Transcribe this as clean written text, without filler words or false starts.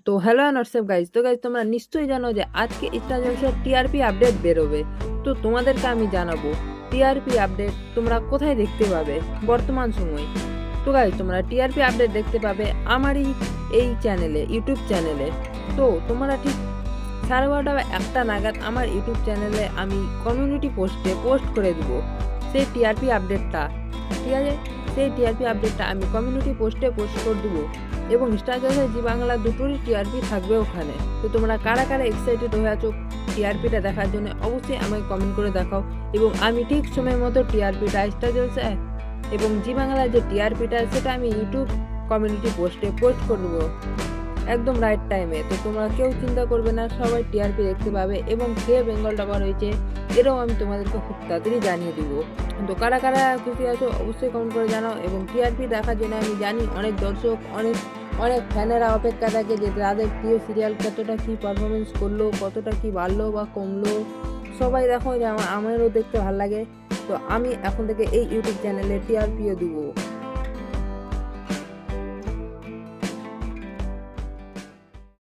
তো hello and WhatsApp guys. তো guys তোমরা নিশ্চয়ই জানো যে আজকে স্টার জলসার টিআরপি আপডেট বেরোবে। তো তোমাদেরকে আমি জানাবো টিআরপি আপডেট তোমরা কোথায় দেখতে পাবে বর্তমান সময়। তো গাইজ তোমরা টিআরপি আপডেট দেখতে পাবে আমারই এই চ্যানেলে, ইউটিউব চ্যানেলে। তো তোমরা ঠিক 12:30 বা 1টা নাগাদ আমার ইউটিউব চ্যানেলে আমি কমিউনিটি পোস্টে পোস্ট করে দেবো সেই টিআরপি আপডেটটা। ঠিক আছে, সেই টিআরপি আপডেটটা আমি কমিউনিটি পোস্টে পোস্ট করে দেবো এবং স্টার জলসা জি বাংলা দুটোরই টিআরপি থাকবে ওখানে। তো তোমরা কারা কারা এক্সাইটেড হয়ে আছো টিআরপিটা দেখার জন্য অবশ্যই আমাকে কমেন্ট করে দেখাও এবং আমি ঠিক সময় মতো টিআরপিটা স্টার জলসা এবং জি বাংলার যে টিআরপিটা সেটা আমি ইউটিউব কমিউনিটি পোস্টে পোস্ট করে দেবো একদম রাইট টাইমে। তো তোমরা কেউ চিন্তা করবে না, সবাই টিআরপি দেখতে পাবে এবং কে বেঙ্গল টপার হয়েছে এটাও আমি তোমাদেরকে খুব তাড়াতাড়ি জানিয়ে দিব। তো কারা কারা খুশি আছো অবশ্যই কমেন্ট করে জানাও এবং টিআরপি দেখার জন্য আমি জানি অনেক দর্শক অনেক ফ্যানেরা অপেক্ষা থাকে যে তাদের প্রিয় সিরিয়াল কতটা কী পারফরমেন্স করলো, কতটা কী বাড়লো বা কমলো। সবাই দেখো যে আমারও দেখতে ভালো লাগে। তো আমি এখন থেকে এই ইউটিউব চ্যানেলে টিআরপিও দিব।